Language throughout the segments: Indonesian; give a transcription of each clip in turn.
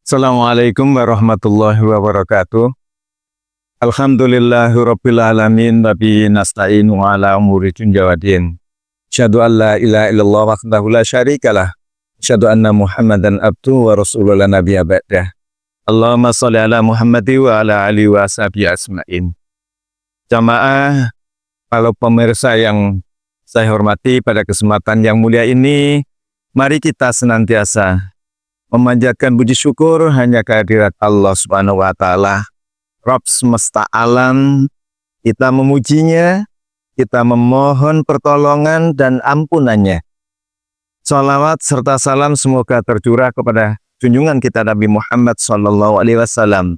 Assalamualaikum warahmatullahi wabarakatuh. Alhamdulillahirabbil alamin wa bihi nasta'inu ala umuri dunya waddin. Asyhadu an la ilaha illallah wahdahu la syarikalah. Asyhadu anna Muhammadan abduhu wa rasuluhu la nabiyya ba'dah. Allahumma shalli ala Muhammadi wa ala alihi wa sahbihi asma'in. Jamaah, kalau pemirsa yang saya hormati, pada kesempatan yang mulia ini, mari kita senantiasa memanjatkan puji syukur hanya kehadirat Allah Subhanahu wa Ta'ala, Rabb semesta alam. Kita memujinya, kita memohon pertolongan dan ampunannya. Salawat serta salam semoga tercurah kepada junjungan kita Nabi Muhammad SAW,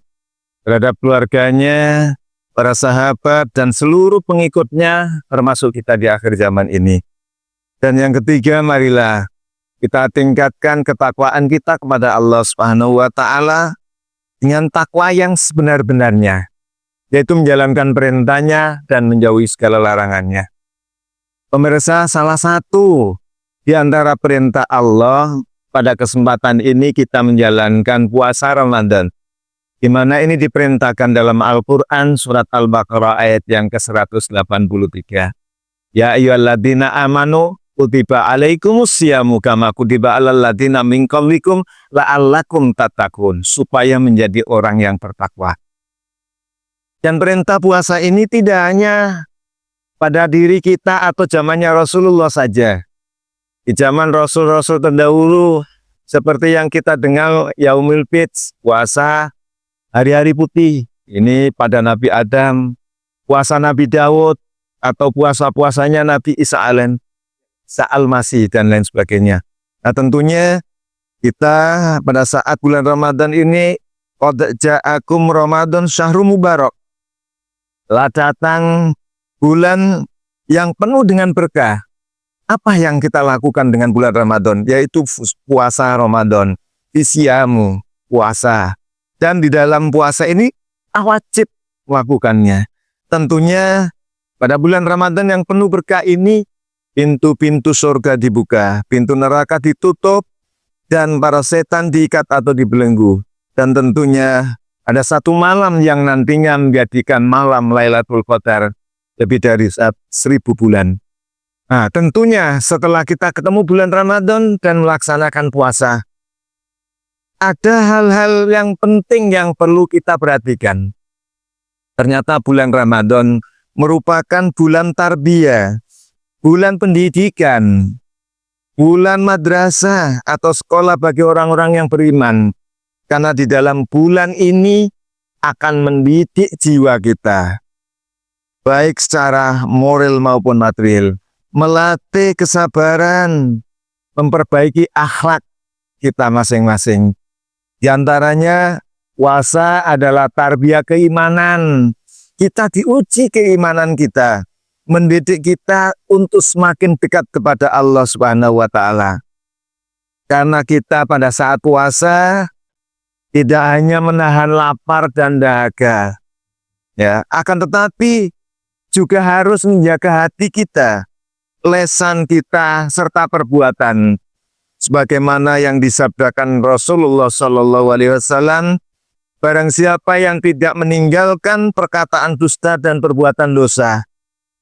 terhadap keluarganya, para sahabat, dan seluruh pengikutnya, termasuk kita di akhir zaman ini. Dan yang ketiga, marilah kita tingkatkan ketakwaan kita kepada Allah Subhanahu wa Ta'ala dengan takwa yang sebenar-benarnya, yaitu menjalankan perintahnya dan menjauhi segala larangannya. Pemirsa, salah satu di antara perintah Allah pada kesempatan ini kita menjalankan puasa Ramadan, di mana ini diperintahkan dalam Al-Quran surat Al-Baqarah ayat yang ke-183. Ya ayyuhalladzina amanu kutiba alaikumusyamu kama kutiba alal ladzina min qablikum la'allakum tattaqun, supaya menjadi orang yang bertakwa. Dan perintah puasa ini tidak hanya pada diri kita atau zamannya Rasulullah saja. Di zaman Rasul-Rasul terdahulu, seperti yang kita dengar Yaumul Fitr, puasa hari-hari putih, ini pada Nabi Adam, puasa Nabi Daud, atau puasa-puasanya Nabi Isa Al-Masih, dan lain sebagainya. Nah, tentunya kita pada saat bulan Ramadan ini, qad ja'akum Ramadan syahrul mubarak, telah datang bulan yang penuh dengan berkah. Apa yang kita lakukan dengan bulan Ramadan? Yaitu puasa Ramadan, isyamu, puasa. Dan di dalam puasa ini wajib melakukannya. Tentunya pada bulan Ramadan yang penuh berkah ini, pintu-pintu surga dibuka, pintu neraka ditutup, dan para setan diikat atau dibelenggu. Dan tentunya ada satu malam yang nantinya menjadikan malam Lailatul Qadar lebih dari 1000 bulan. Nah, tentunya setelah kita ketemu bulan Ramadan dan melaksanakan puasa, ada hal-hal yang penting yang perlu kita perhatikan. Ternyata bulan Ramadan merupakan bulan tarbiyah, bulan pendidikan, bulan madrasah atau sekolah bagi orang-orang yang beriman. Karena di dalam bulan ini akan mendidik jiwa kita, baik secara moral maupun material, melatih kesabaran, memperbaiki akhlak kita masing-masing. Di antaranya, puasa adalah tarbiyah keimanan. Kita diuji keimanan kita, mendidik kita untuk semakin dekat kepada Allah Subhanahu wa Ta'ala. Karena kita pada saat puasa tidak hanya menahan lapar dan dahaga, ya, akan tetapi juga harus menjaga hati kita, lesan kita, serta perbuatan. Sebagaimana yang disabdakan Rasulullah SAW, barang siapa yang tidak meninggalkan perkataan dusta dan perbuatan dosa,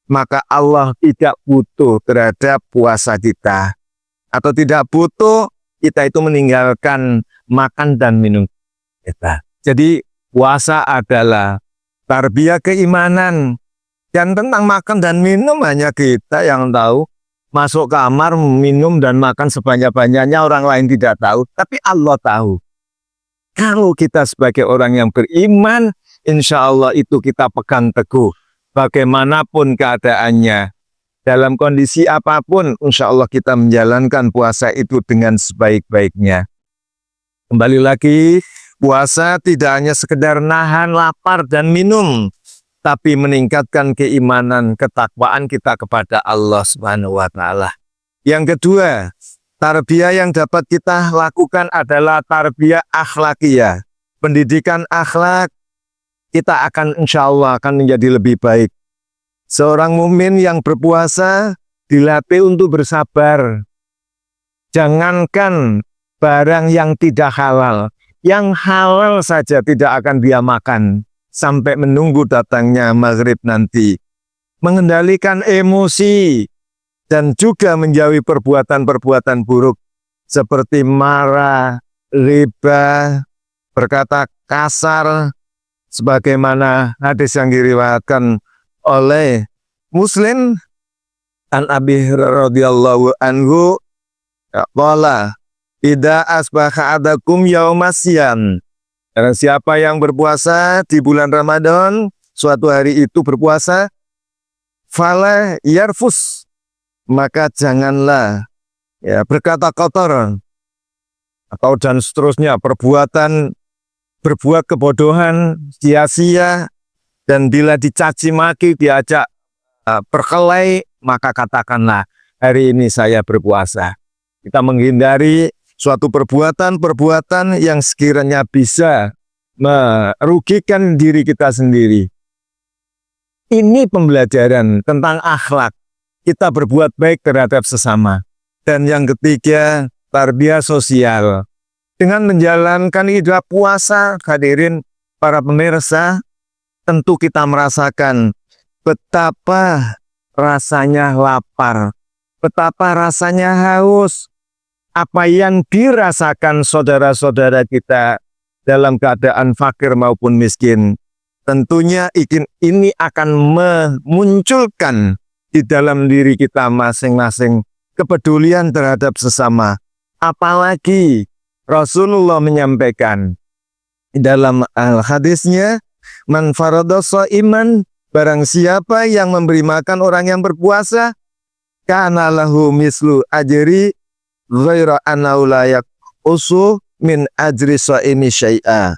maka Allah tidak butuh terhadap puasa kita, atau tidak butuh kita itu meninggalkan makan dan minum kita. Jadi puasa adalah tarbiyah keimanan, dan tentang makan dan minum hanya kita yang tahu. Masuk kamar, minum dan makan sebanyak-banyaknya, orang lain tidak tahu, tapi Allah tahu. Kalau kita sebagai orang yang beriman, insya Allah itu kita pegang teguh. Bagaimanapun keadaannya, dalam kondisi apapun, insya Allah kita menjalankan puasa itu dengan sebaik-baiknya. Kembali lagi, puasa tidak hanya sekedar nahan lapar dan minum, tapi meningkatkan keimanan, ketakwaan kita kepada Allah Subhanahu wa Ta'ala. Yang kedua, tarbiyah yang dapat kita lakukan adalah tarbiyah akhlakiyah. Pendidikan akhlak, kita akan insya Allah akan menjadi lebih baik. Seorang mukmin yang berpuasa dilatih untuk bersabar. Jangankan barang yang tidak halal, yang halal saja tidak akan dia makan sampai menunggu datangnya maghrib nanti. Mengendalikan emosi dan juga menjauhi perbuatan-perbuatan buruk seperti marah, riba, berkata kasar, sebagaimana hadis yang diriwayatkan oleh Muslim an Abi Hurairah radhiyallahu anhu qala idza asbaha adakum yaumasyan. Dan siapa yang berpuasa di bulan Ramadan, suatu hari itu berpuasa, fala yarfus, maka janganlah berkata kotor atau dan seterusnya, berbuat kebodohan, sia-sia, dan bila dicaci maki, diajak berkelahi, maka katakanlah hari ini saya berpuasa. Kita menghindari suatu perbuatan-perbuatan yang sekiranya bisa merugikan diri kita sendiri. Ini pembelajaran tentang akhlak. Kita berbuat baik terhadap sesama. Dan yang ketiga, tarbiyah sosial. Dengan menjalankan ibadah puasa, hadirin para pemirsa, tentu kita merasakan betapa rasanya lapar, betapa rasanya haus. Apa yang dirasakan saudara-saudara kita dalam keadaan fakir maupun miskin. Tentunya ini akan memunculkan di dalam diri kita masing-masing kepedulian terhadap sesama. Apalagi Rasulullah menyampaikan dalam hadisnya, man farada shaiman, barang siapa yang memberi makan orang yang berpuasa, kana lahu mislu ajri ghaira annahu la yaqusu min ajri shaimi syai'a.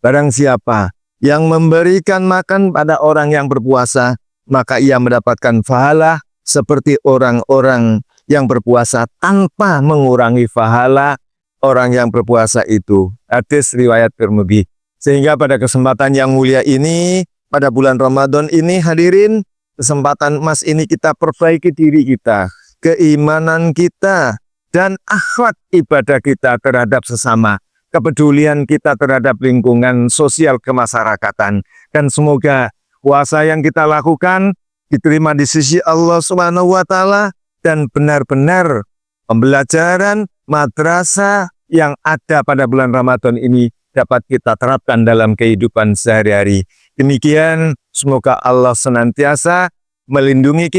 Barang siapa yang memberikan makan pada orang yang berpuasa, maka ia mendapatkan pahala seperti orang-orang yang berpuasa tanpa mengurangi pahala orang yang berpuasa itu. Hadis riwayat Tirmidzi. Sehingga pada kesempatan yang mulia ini, pada bulan Ramadan ini, hadirin, kesempatan emas ini kita perbaiki diri kita, keimanan kita, dan akhlak ibadah kita terhadap sesama, kepedulian kita terhadap lingkungan sosial kemasyarakatan. Dan semoga puasa yang kita lakukan diterima di sisi Allah Subhanahu wa Ta'ala, dan benar-benar pembelajaran madrasah yang ada pada bulan Ramadan ini dapat kita terapkan dalam kehidupan sehari-hari. Demikian, semoga Allah senantiasa melindungi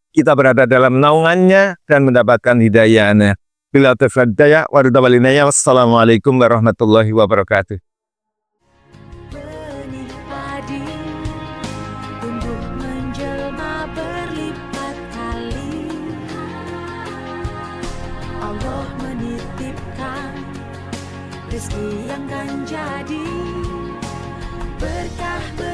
kita berada dalam naungannya dan mendapatkan hidayahnya. Bila tafadaya wa ridwalinaya. Wassalamualaikum warahmatullahi wabarakatuh. Benih padi tumbuh menjelma berlipat kali. Allah menitipkan rezeki yang kan jadi berkah.